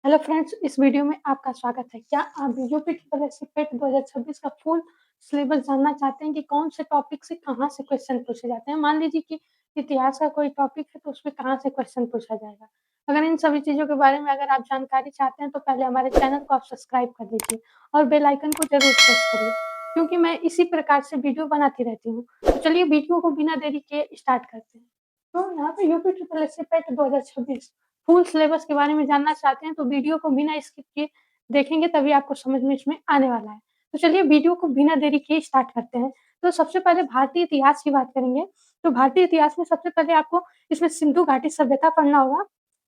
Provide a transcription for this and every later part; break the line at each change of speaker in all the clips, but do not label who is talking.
Hello friends, इस video में आपका स्वागत है। क्या आप यूपी ट्रिपल एससी पेट 2026 का फुल सिलेबस जानना चाहते हैं कि कौन से टॉपिक से कहाँ से क्वेश्चन पूछे जाते हैं? मान लीजिए कि इतिहास का कोई टॉपिक है तो उसमें कहाँ से क्वेश्चन पूछा जाएगा। अगर इन सभी चीज़ों के बारे में अगर आप जानकारी चाहते हैं तो पहले हमारे चैनल को आप सब्सक्राइब कर लीजिए और बेल आइकन को ज़रूर प्रेस करिए, क्योंकि मैं इसी प्रकार से वीडियो बनाती रहती हूँ। तो चलिए वीडियो को बिना देरी के स्टार्ट करते हैं। तो यहाँ पे यूपी ट्रिपल एससी पेट 2026 फुल सिलेबस के बारे में जानना चाहते हैं तो वीडियो को बिना स्किप किए देखेंगे, तभी आपको समझ में इसमें आने वाला है। तो चलिए वीडियो को बिना देरी किए स्टार्ट करते हैं। तो सबसे पहले भारतीय इतिहास की बात करेंगे। तो भारतीय इतिहास में सबसे पहले आपको इसमें सिंधु घाटी सभ्यता पढ़ना होगा।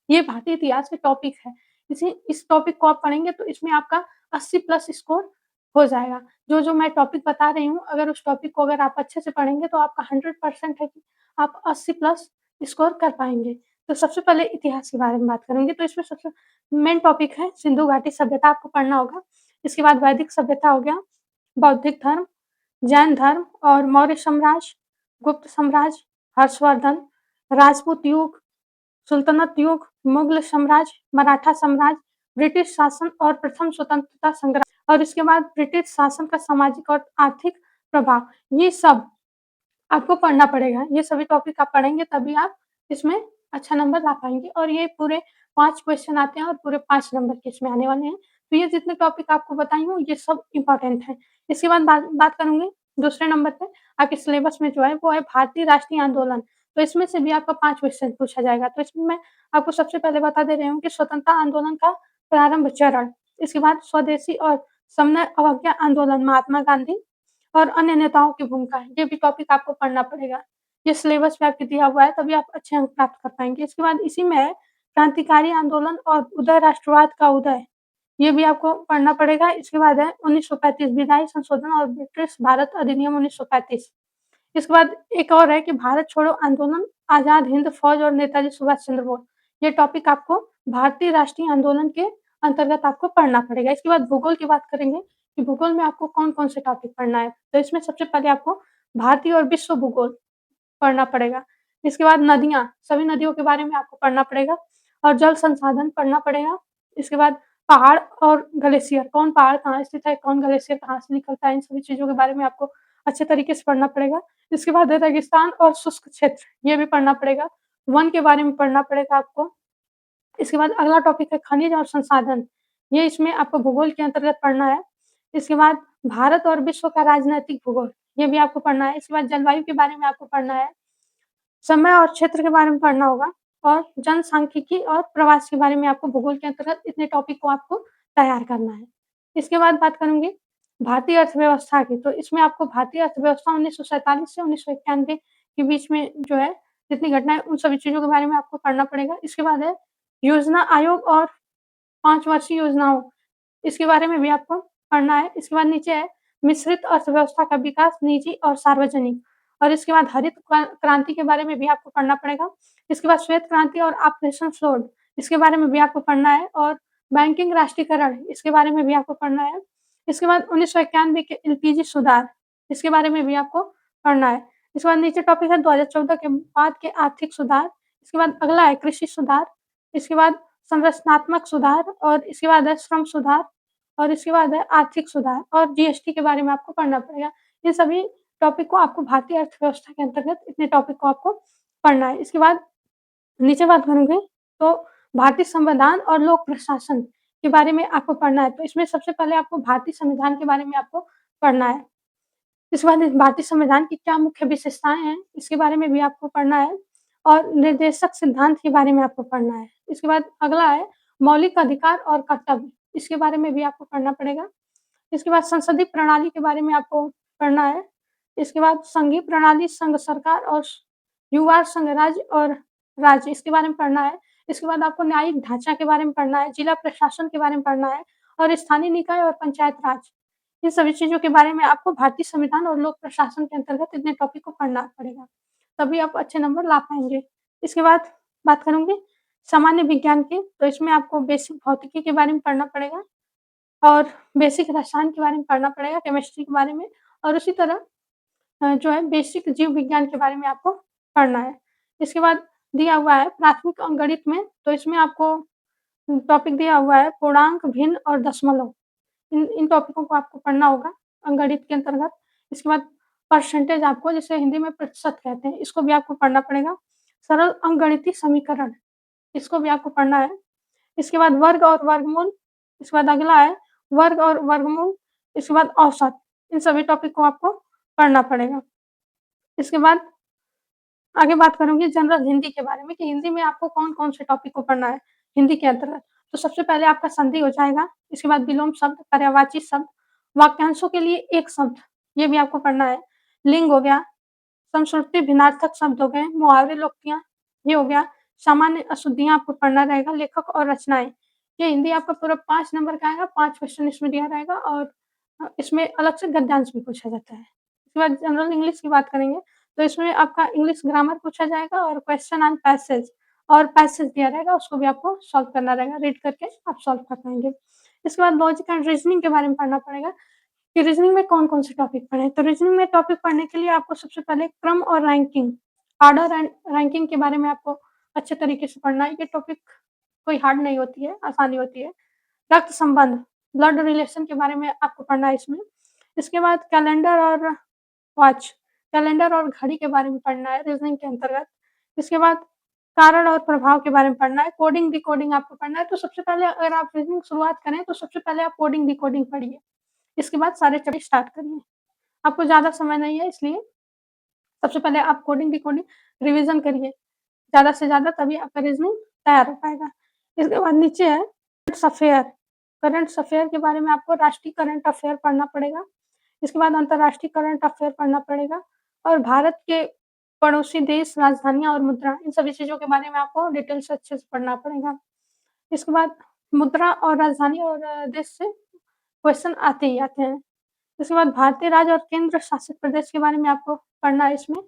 ये भारतीय इतिहास के टॉपिक है। इस टॉपिक को आप पढ़ेंगे तो इसमें आपका 80 प्लस स्कोर हो जाएगा। जो मैं टॉपिक बता रही हूँ, अगर उस टॉपिक को अगर आप अच्छे से पढ़ेंगे तो आपका 100% है कि आप 80 प्लस स्कोर कर पाएँगे। तो सबसे पहले इतिहास के बारे में बात करेंगे, तो इसमें सबसे मेन टॉपिक है सिंधु घाटी सभ्यता आपको पढ़ना होगा। इसके बाद वैदिक सभ्यता हो गया, बौद्धिक धर्म, जैन धर्म और मौर्य साम्राज्य, गुप्त साम्राज्य, हर्षवर्धन, राजपूत युग, सुल्तनत युग, मुगल साम्राज्य, मराठा साम्राज्य, ब्रिटिश शासन और प्रथम स्वतंत्रता संग्राम और इसके बाद ब्रिटिश शासन का सामाजिक और आर्थिक प्रभाव। ये सब आपको पढ़ना पड़ेगा। ये सभी टॉपिक आप पढ़ेंगे तभी आप इसमें अच्छा नंबर ला पाएँगे और ये पूरे 5 क्वेश्चन आते हैं और पूरे 5 नंबर के इसमें आने वाले हैं। तो ये जितने टॉपिक आपको बताई हूँ ये सब इम्पोर्टेंट हैं। इसके बाद बात बात करूँगी दूसरे नंबर पे आपके सिलेबस में जो है वो है भारतीय राष्ट्रीय आंदोलन। तो इसमें से भी आपका 5 क्वेश्चन पूछा जाएगा। तो इसमें मैं आपको सबसे पहले बता दे रही हूँ कि स्वतंत्रता आंदोलन का प्रारंभ चरण, इसके बाद स्वदेशी और समन्वय अवज्ञा आंदोलन महात्मा गांधी और अन्य नेताओं की भूमिका है, ये भी टॉपिक आपको पढ़ना पड़ेगा। ये सिलेबस में आपके दिया हुआ है, तभी आप अच्छे अंक प्राप्त कर पाएँगे। इसके बाद इसी में है क्रांतिकारी आंदोलन और उदय राष्ट्रवाद का उदय, ये भी आपको पढ़ना पड़ेगा। इसके बाद है 1935 विधायी संशोधन और ब्रिटिश भारत अधिनियम 1935। इसके बाद एक और है कि भारत छोड़ो आंदोलन, आज़ाद हिंद फौज और नेताजी सुभाष चंद्र बोस। ये टॉपिक आपको भारतीय राष्ट्रीय आंदोलन के अंतर्गत आपको पढ़ना पड़ेगा। इसके बाद भूगोल की बात करेंगे कि भूगोल में आपको कौन-कौन से टॉपिक पढ़ना है। तो इसमें सबसे पहले आपको भारतीय और विश्व भूगोल पढ़ना पड़ेगा। इसके बाद नदियाँ, सभी नदियों के बारे में आपको पढ़ना पड़ेगा और जल संसाधन पढ़ना पड़ेगा। इसके बाद पहाड़ और ग्लेशियर, कौन पहाड़ कहाँ स्थित है, कौन ग्लेशियर कहाँ से निकलता है, इन सभी चीज़ों के बारे में आपको अच्छे तरीके से पढ़ना पड़ेगा। इसके बाद है रेगिस्तान और शुष्क क्षेत्र, ये भी पढ़ना पड़ेगा। वन के बारे में पढ़ना पड़ेगा आपको। इसके बाद अगला टॉपिक है खनिज और संसाधन, ये इसमें आपको भूगोल के अंतर्गत पढ़ना है। इसके बाद भारत और विश्व का राजनैतिक भूगोल, ये भी आपको पढ़ना है। इसके बाद जलवायु के बारे में आपको पढ़ना है। समय और क्षेत्र के बारे में पढ़ना होगा और जनसांख्यिकी और प्रवास के बारे में आपको भूगोल के अंतर्गत इतने टॉपिक को आपको तैयार करना है। इसके बाद बात करूँगी भारतीय अर्थव्यवस्था की, तो इसमें आपको भारतीय अर्थव्यवस्था 1947 से 1991 के बीच में जो है जितनी घटनाएँ उन सभी चीज़ों के बारे में आपको पढ़ना पड़ेगा। इसके बाद है योजना आयोग और 5 वर्षीय योजनाओं, इसके बारे में भी आपको पढ़ना है। इसके बाद नीचे है मिश्रित अर्थव्यवस्था का विकास निजी और सार्वजनिक और इसके बाद हरित क्रांति के बारे में भी आपको पढ़ना पड़ेगा। इसके बाद श्वेत क्रांति और ऑपरेशन फ्लोड, इसके बारे में भी आपको पढ़ना है और बैंकिंग राष्ट्रीयकरण, इसके बारे में भी आपको पढ़ना है। इसके बाद 1991 के एलपीजी सुधार, इसके बारे में भी आपको पढ़ना है। इसके बाद नीचे टॉपिक है 2014 के बाद के आर्थिक सुधार, इसके बाद अगला है कृषि सुधार, इसके बाद संरचनात्मक सुधार और इसके बाद है श्रम सुधार और इसके बाद है आर्थिक सुधार और जीएसटी के बारे में आपको पढ़ना पड़ेगा। इन सभी टॉपिक को आपको भारतीय अर्थव्यवस्था के अंतर्गत इतने टॉपिक को आपको पढ़ना है। इसके बाद नीचे बात करूँगी तो भारतीय संविधान और लोक प्रशासन के बारे में आपको पढ़ना है। तो इसमें सबसे पहले आपको भारतीय संविधान के बारे में आपको पढ़ना है। इसके बाद इस भारतीय संविधान की क्या मुख्य विशेषताएँ हैं, इसके बारे में भी आपको पढ़ना है और निर्देशक सिद्धांत के बारे में आपको पढ़ना है। इसके बाद अगला है मौलिक अधिकार और कर्तव्य, इसके बारे में भी आपको पढ़ना पड़ेगा। इसके बाद संसदीय प्रणाली के बारे में आपको पढ़ना है। इसके बाद संघीय प्रणाली, संघ सरकार और युवा संघ राज्य और राज्य, इसके बारे में पढ़ना है। इसके बाद आपको न्यायिक ढाँचा के बारे में पढ़ना है, जिला प्रशासन के बारे में पढ़ना है और स्थानीय निकाय और पंचायत राज, इन सभी चीज़ों के बारे में आपको भारतीय संविधान और लोक प्रशासन के अंतर्गत इतने टॉपिक को पढ़ना पड़ेगा, तभी आप अच्छे नंबर ला पाएँगे। इसके बाद बात करूँगी सामान्य विज्ञान की, तो इसमें आपको बेसिक भौतिकी के बारे में पढ़ना पड़ेगा और बेसिक रसायन के बारे में पढ़ना पड़ेगा, केमिस्ट्री के बारे में और उसी तरह जो है बेसिक जीव विज्ञान के बारे में आपको पढ़ना है। इसके बाद दिया हुआ है प्राथमिक अंकगणित में, तो इसमें आपको टॉपिक दिया हुआ है पूर्णांक, भिन्न और दशमलव। इन इन टॉपिकों को आपको पढ़ना होगा अंकगणित के अंतर्गत। इसके बाद परसेंटेज आपको जिसे हिंदी में प्रतिशत कहते हैं, इसको भी आपको पढ़ना पड़ेगा। सरल अंकगणितीय समीकरण, इसको भी आपको पढ़ना है। इसके बाद वर्ग और वर्गमूल, इसके बाद अगला है वर्ग और वर्गमूल, इसके बाद औसत। इन सभी टॉपिक को आपको पढ़ना पड़ेगा। इसके बाद आगे बात करूँगी जनरल हिंदी के बारे में कि हिंदी में आपको कौन-कौन से टॉपिक को पढ़ना है हिंदी के अंतर्गत। तो सबसे पहले आपका संधि हो जाएगा, इसके बाद विलोम शब्द, पर्यायवाची शब्द, वाक्यांशों के लिए एक शब्द, ये भी आपको पढ़ना है। लिंग हो गया, समश्रुति भिन्नार्थक शब्द हो गए, मुहावरे, लोकोक्तियाँ, ये हो गया। सामान्य अशुद्धियाँ आपको पढ़ना रहेगा, लेखक और रचनाएँ। ये हिंदी आपका पूरा 5 नंबर का आएगा, 5 क्वेश्चन इसमें दिया रहेगा और इसमें अलग से गद्यांश भी पूछा जाता है। इसके बाद जनरल इंग्लिश की बात करेंगे, तो इसमें आपका इंग्लिश ग्रामर पूछा जाएगा और क्वेश्चन एंड पैसेज और पैसेज दिया रहेगा, उसको भी आपको सॉल्व करना रहेगा, रीड करके आप सॉल्व कर पाएँगे। इसके बाद लॉजिक एंड रीज़निंग के बारे में पढ़ना पड़ेगा कि रीज़निंग में कौन-कौन से टॉपिक पढ़ें। तो रीज़निंग में टॉपिक पढ़ने के लिए आपको सबसे पहले क्रम और रैंकिंग, ऑर्डर एंड रैंकिंग के बारे में आपको अच्छे तरीके से पढ़ना है। ये टॉपिक कोई हार्ड नहीं होती है, आसानी होती है। रक्त संबंध, ब्लड रिलेशन के बारे में आपको पढ़ना है इसमें। इसके बाद कैलेंडर और वॉच, कैलेंडर और घड़ी के बारे में पढ़ना है रीज़निंग के अंतर्गत। इसके बाद कारण और प्रभाव के बारे में पढ़ना है, कोडिंग, डिकोडिंग आपको पढ़ना है। तो सबसे पहले अगर आप रीज़निंग शुरुआत करें, तो सबसे पहले आप कोडिंग, डिकोडिंग पढ़िए। इसके बाद सारे चैप्टर स्टार्ट करिए। आपको ज़्यादा समय नहीं है इसलिए सबसे पहले आप कोडिंग, डिकोडिंग रिवीज़न करिए, ज़्यादा से ज़्यादा तभी आपका रीज़निंग तैयार हो पाएगा। इसके बाद नीचे है करंट अफ़ेयर के बारे में आपको राष्ट्रीय करंट अफ़ेयर पढ़ना पड़ेगा। इसके बाद अंतर्राष्ट्रीय करंट अफ़ेयर पढ़ना पड़ेगा और भारत के पड़ोसी देश, राजधानियाँ और मुद्रा, इन सभी चीज़ों के बारे में आपको डिटेल से अच्छे से पढ़ना पड़ेगा। इसके बाद मुद्रा और राजधानी और देश से क्वेश्चन आते ही आते हैं। इसके बाद भारतीय राज्य और केंद्र शासित प्रदेश के बारे में आपको पढ़ना है इसमें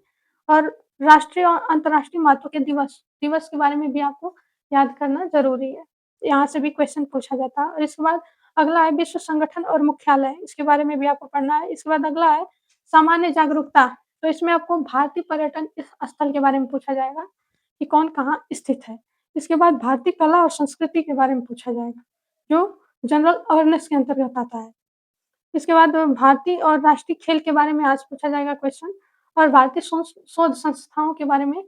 और राष्ट्रीय और अंतर्राष्ट्रीय महत्व के दिवस के बारे में भी आपको याद करना ज़रूरी है। यहाँ से भी क्वेश्चन पूछा जाता है और इसके बाद अगला है विश्व संगठन और मुख्यालय, इसके बारे में भी आपको पढ़ना है। इसके बाद अगला है सामान्य जागरूकता, तो इसमें आपको भारतीय पर्यटन स्थल के बारे में पूछा जाएगा कि कौन कहाँ स्थित है। इसके बाद भारतीय कला और संस्कृति के बारे में पूछा जाएगा, जो जनरल अवेयरनेस के अंतर्गत आता है। इसके बाद भारतीय और राष्ट्रीय खेल के बारे में आज पूछा जाएगा क्वेश्चन और भारतीय शोध संस्थाओं के बारे में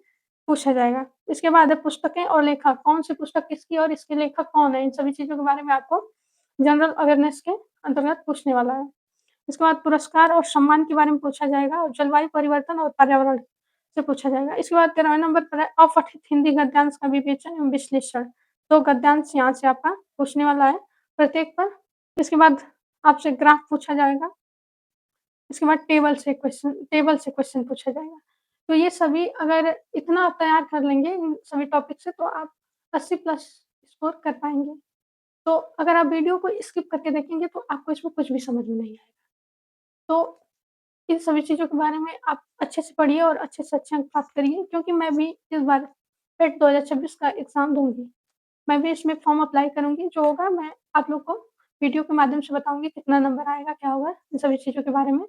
पूछा जाएगा। इसके बाद है पुस्तकें और लेखक, कौन-सी पुस्तक किसकी और इसके लेखक कौन है? इन सभी चीज़ों के बारे में आपको जनरल अवेयरनेस के अंतर्गत पूछने वाला है। इसके बाद पुरस्कार और सम्मान के बारे में पूछा जाएगा और जलवायु परिवर्तन और पर्यावरण से पूछा जाएगा। इसके बाद 13वें नंबर पर है अपठित हिंदी गद्यांश का विवेचन एवं विश्लेषण। 2 गद्यांश यहाँ से आपका पूछने वाला है प्रत्येक पर। इसके बाद आपसे ग्राफ पूछा जाएगा। इसके बाद टेबल से क्वेश्चन पूछा जाएगा। तो ये सभी अगर इतना आप तैयार कर लेंगे इन सभी टॉपिक से तो आप 80 प्लस स्कोर कर पाएँगे। तो अगर आप वीडियो को स्किप करके देखेंगे तो आपको इसमें कुछ भी समझ में नहीं आएगा। तो इन सभी चीज़ों के बारे में आप अच्छे से पढ़िए और अच्छे से अच्छे अंक प्राप्त करिए क्योंकि मैं भी इस बार टेट 2026 का एग्ज़ाम दूँगी। मैं भी इसमें फॉर्म अप्लाई करूँगी, जो होगा मैं आप लोग को वीडियो के माध्यम से बताऊँगी कितना नंबर आएगा, क्या होगा, इन सभी चीज़ों के बारे में।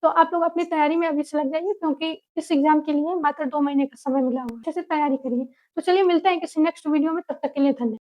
तो आप लोग अपनी तैयारी में अभी से लग जाइए क्योंकि इस एग्ज़ाम के लिए मात्र 2 महीने का समय मिला हुआ है। अच्छे से तैयारी करिए। तो चलिए मिलते हैं किसी नेक्स्ट वीडियो में, तब तक के लिए धन्य